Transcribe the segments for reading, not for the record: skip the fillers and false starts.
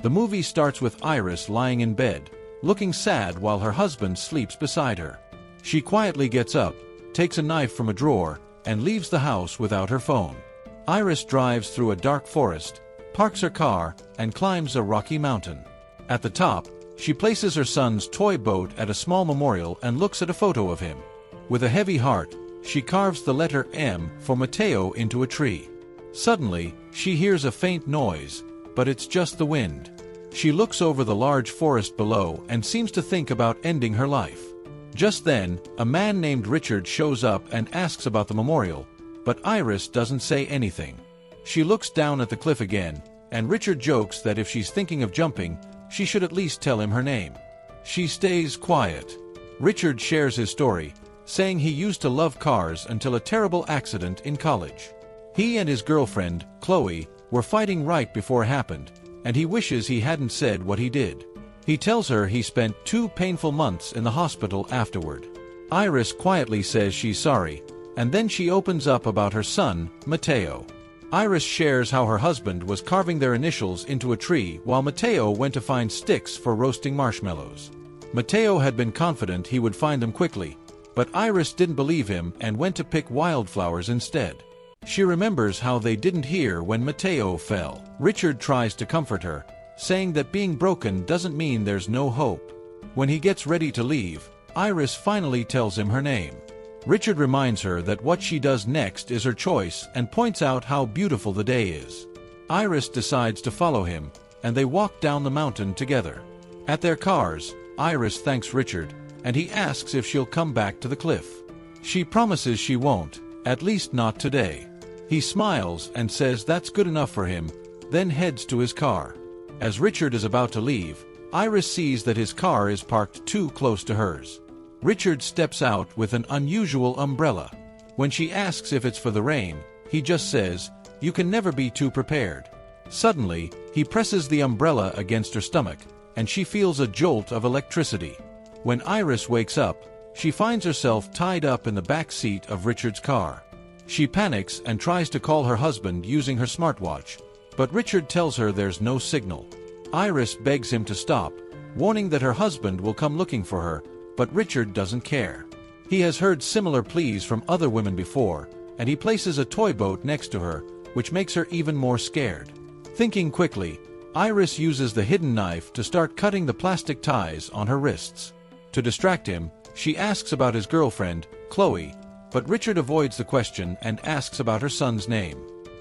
The movie starts with Iris lying in bed, looking sad while her husband sleeps beside her. She quietly gets up, takes a knife from a drawer, and leaves the house without her phone. Iris drives through a dark forest, parks her car, and climbs a rocky mountain. At the top, she places her son's toy boat at a small memorial and looks at a photo of him. With a heavy heart, she carves the letter M for Mateo into a tree. Suddenly, she hears a faint noise, but it's just the wind. She looks over the large forest below and seems to think about ending her life. Just then, a man named Richard shows up and asks about the memorial, but Iris doesn't say anything. She looks down at the cliff again, and Richard jokes that if she's thinking of jumping, she should at least tell him her name. She stays quiet. Richard shares his story, saying he used to love cars until a terrible accident in college. He and his girlfriend, Chloe, were fighting right before it happened, and he wishes he hadn't said what he did. He tells her he spent 2 painful months in the hospital afterward. Iris quietly says she's sorry, and then she opens up about her son, Mateo. Iris shares how her husband was carving their initials into a tree while Mateo went to find sticks for roasting marshmallows. Mateo had been confident he would find them quickly, but Iris didn't believe him and went to pick wildflowers instead. She remembers how they didn't hear when Mateo fell. Richard tries to comfort her, saying that being broken doesn't mean there's no hope. When he gets ready to leave, Iris finally tells him her name. Richard reminds her that what she does next is her choice and points out how beautiful the day is. Iris decides to follow him, and they walk down the mountain together. At their cars, Iris thanks Richard, and he asks if she'll come back to the cliff. She promises she won't, at least not today. He smiles and says that's good enough for him, then heads to his car. As Richard is about to leave, Iris sees that his car is parked too close to hers. Richard steps out with an unusual umbrella. When she asks if it's for the rain, he just says, "You can never be too prepared." Suddenly, he presses the umbrella against her stomach, and she feels a jolt of electricity. When Iris wakes up, she finds herself tied up in the back seat of Richard's car. She panics and tries to call her husband using her smartwatch, but Richard tells her there's no signal. Iris begs him to stop, warning that her husband will come looking for her, but Richard doesn't care. He has heard similar pleas from other women before, and he places a toy boat next to her, which makes her even more scared. Thinking quickly, Iris uses the hidden knife to start cutting the plastic ties on her wrists. To distract him, she asks about his girlfriend, Chloe, but Richard avoids the question and asks about her son's name.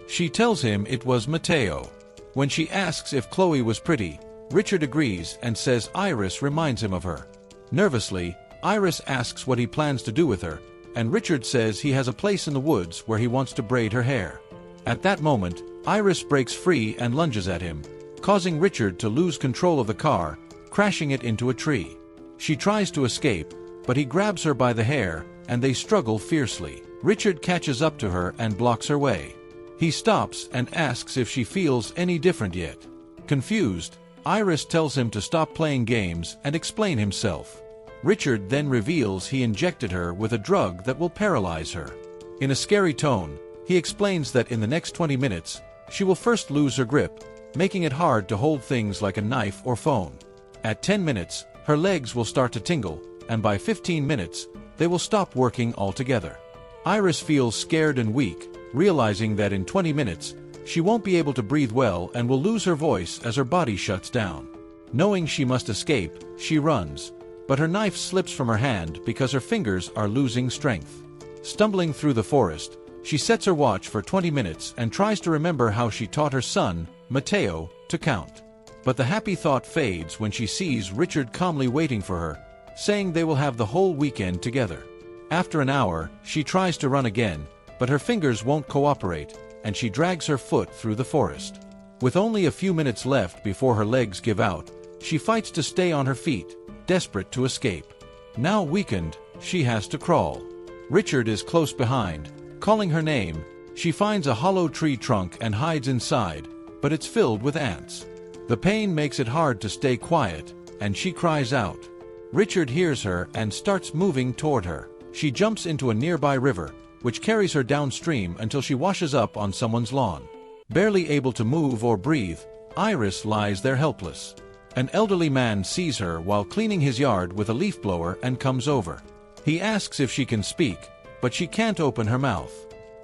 She tells him it was Mateo. When she asks if Chloe was pretty, Richard agrees and says Iris reminds him of her. Nervously, Iris asks what he plans to do with her, and Richard says he has a place in the woods where he wants to braid her hair. At that moment, Iris breaks free and lunges at him, causing Richard to lose control of the car, crashing it into a tree. She tries to escape, but he grabs her by the hair, and they struggle fiercely. Richard catches up to her and blocks her way. He stops and asks if she feels any different yet. Confused, Iris tells him to stop playing games and explain himself. Richard then reveals he injected her with a drug that will paralyze her. In a scary tone, he explains that in the next 20 minutes, she will first lose her grip, making it hard to hold things like a knife or phone. At 10 minutes, her legs will start to tingle, and by 15 minutes, they will stop working altogether. Iris feels scared and weak, realizing that in 20 minutes, she won't be able to breathe well and will lose her voice as her body shuts down. Knowing she must escape, she runs, but her knife slips from her hand because her fingers are losing strength. Stumbling through the forest, she sets her watch for 20 minutes and tries to remember how she taught her son, Mateo, to count. But the happy thought fades when she sees Richard calmly waiting for her, saying they will have the whole weekend together. After an hour, she tries to run again, but her fingers won't cooperate, and she drags her foot through the forest. With only a few minutes left before her legs give out, she fights to stay on her feet, desperate to escape. Now weakened, she has to crawl. Richard is close behind, calling her name. She finds a hollow tree trunk and hides inside, but it's filled with ants. The pain makes it hard to stay quiet, and she cries out. Richard hears her and starts moving toward her. She jumps into a nearby river, which carries her downstream until she washes up on someone's lawn. Barely able to move or breathe, Iris lies there helpless. An elderly man sees her while cleaning his yard with a leaf blower and comes over. He asks if she can speak, but she can't open her mouth.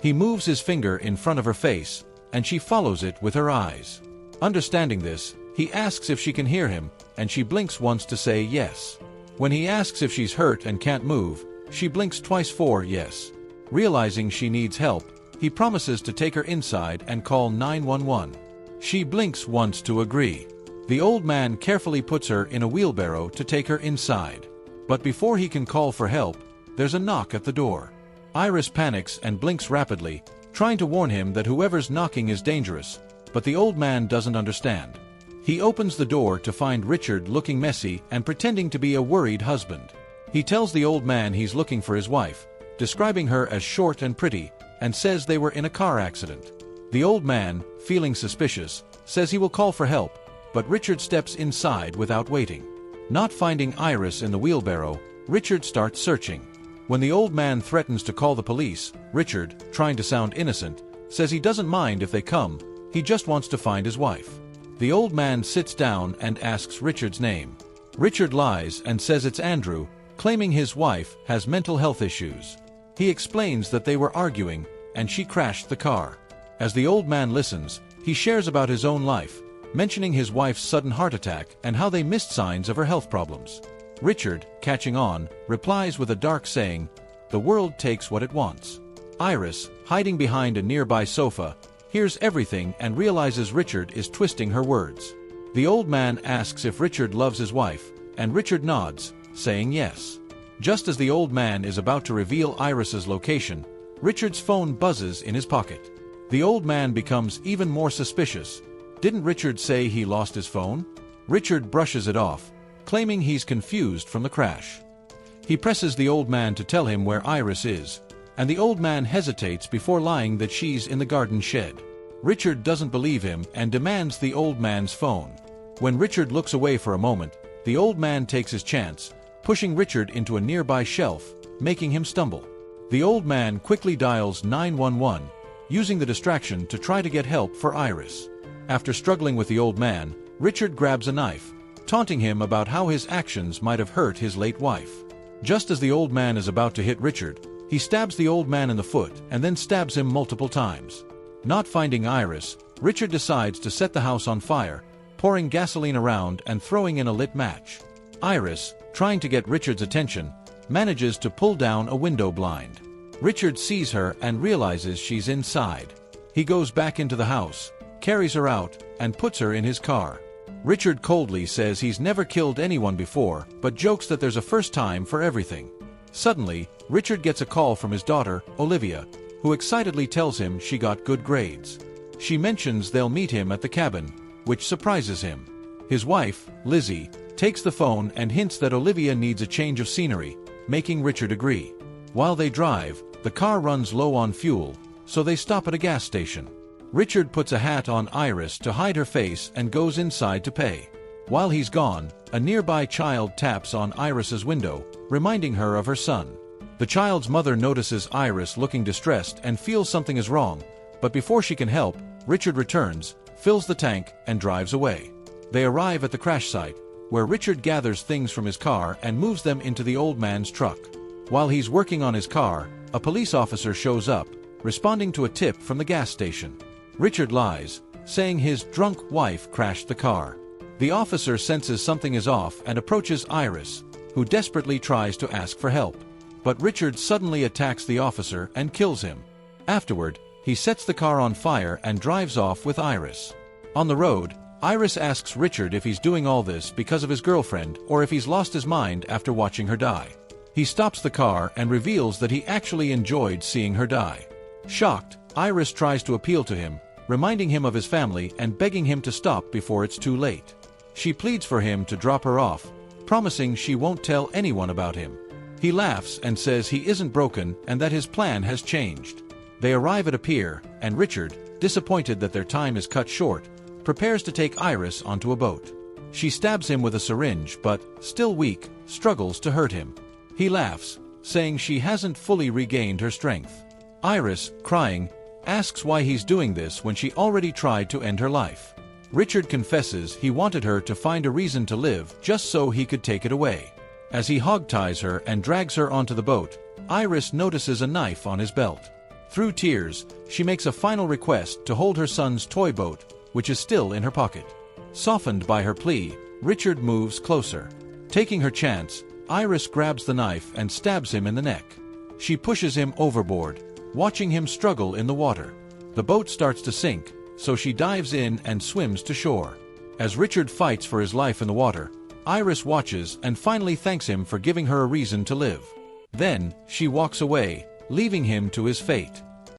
He moves his finger in front of her face, and she follows it with her eyes. Understanding this, he asks if she can hear him, and she blinks once to say yes. When he asks if she's hurt and can't move, she blinks twice for yes. Realizing she needs help, he promises to take her inside and call 911. She blinks once to agree. The old man carefully puts her in a wheelbarrow to take her inside. But before he can call for help, there's a knock at the door. Iris panics and blinks rapidly, trying to warn him that whoever's knocking is dangerous, but the old man doesn't understand. He opens the door to find Richard looking messy and pretending to be a worried husband. He tells the old man he's looking for his wife, describing her as short and pretty, and says they were in a car accident. The old man, feeling suspicious, says he will call for help, but Richard steps inside without waiting. Not finding Iris in the wheelbarrow, Richard starts searching. When the old man threatens to call the police, Richard, trying to sound innocent, says he doesn't mind if they come, he just wants to find his wife. The old man sits down and asks Richard's name. Richard lies and says it's Andrew, claiming his wife has mental health issues. He explains that they were arguing, and she crashed the car. As the old man listens, he shares about his own life, mentioning his wife's sudden heart attack and how they missed signs of her health problems. Richard, catching on, replies with a dark saying, "The world takes what it wants." Iris, hiding behind a nearby sofa, hears everything and realizes Richard is twisting her words. The old man asks if Richard loves his wife, and Richard nods, saying yes. Just as the old man is about to reveal Iris's location, Richard's phone buzzes in his pocket. The old man becomes even more suspicious. Didn't Richard say he lost his phone? Richard brushes it off, claiming he's confused from the crash. He presses the old man to tell him where Iris is, and the old man hesitates before lying that she's in the garden shed. Richard doesn't believe him and demands the old man's phone. When Richard looks away for a moment, the old man takes his chance, pushing Richard into a nearby shelf, making him stumble. The old man quickly dials 911, using the distraction to try to get help for Iris. After struggling with the old man, Richard grabs a knife, taunting him about how his actions might have hurt his late wife. Just as the old man is about to hit Richard, he stabs the old man in the foot and then stabs him multiple times. Not finding Iris, Richard decides to set the house on fire, pouring gasoline around and throwing in a lit match. Iris, trying to get Richard's attention, manages to pull down a window blind. Richard sees her and realizes she's inside. He goes back into the house, carries her out, and puts her in his car. Richard coldly says he's never killed anyone before, but jokes that there's a first time for everything. Suddenly, Richard gets a call from his daughter, Olivia, who excitedly tells him she got good grades. She mentions they'll meet him at the cabin, which surprises him. His wife, Lizzie, takes the phone and hints that Olivia needs a change of scenery, making Richard agree. While they drive, the car runs low on fuel, so they stop at a gas station. Richard puts a hat on Iris to hide her face and goes inside to pay. While he's gone, a nearby child taps on Iris's window, reminding her of her son. The child's mother notices Iris looking distressed and feels something is wrong, but before she can help, Richard returns, fills the tank, and drives away. They arrive at the crash site, where Richard gathers things from his car and moves them into the old man's truck. While he's working on his car, a police officer shows up, responding to a tip from the gas station. Richard lies, saying his drunk wife crashed the car. The officer senses something is off and approaches Iris, who desperately tries to ask for help. But Richard suddenly attacks the officer and kills him. Afterward, he sets the car on fire and drives off with Iris. On the road, Iris asks Richard if he's doing all this because of his girlfriend or if he's lost his mind after watching her die. He stops the car and reveals that he actually enjoyed seeing her die. Shocked, Iris tries to appeal to him, reminding him of his family and begging him to stop before it's too late. She pleads for him to drop her off, promising she won't tell anyone about him. He laughs and says he isn't broken and that his plan has changed. They arrive at a pier, and Richard, disappointed that their time is cut short, prepares to take Iris onto a boat. She stabs him with a syringe but, still weak, struggles to hurt him. He laughs, saying she hasn't fully regained her strength. Iris, crying, asks why he's doing this when she already tried to end her life. Richard confesses he wanted her to find a reason to live just so he could take it away. As he hogties her and drags her onto the boat, Iris notices a knife on his belt. Through tears, she makes a final request to hold her son's toy boat, which is still in her pocket. Softened by her plea, Richard moves closer. Taking her chance, Iris grabs the knife and stabs him in the neck. She pushes him overboard, watching him struggle in the water. The boat starts to sink, so she dives in and swims to shore. As Richard fights for his life in the water, Iris watches and finally thanks him for giving her a reason to live. Then, she walks away, leaving him to his fate.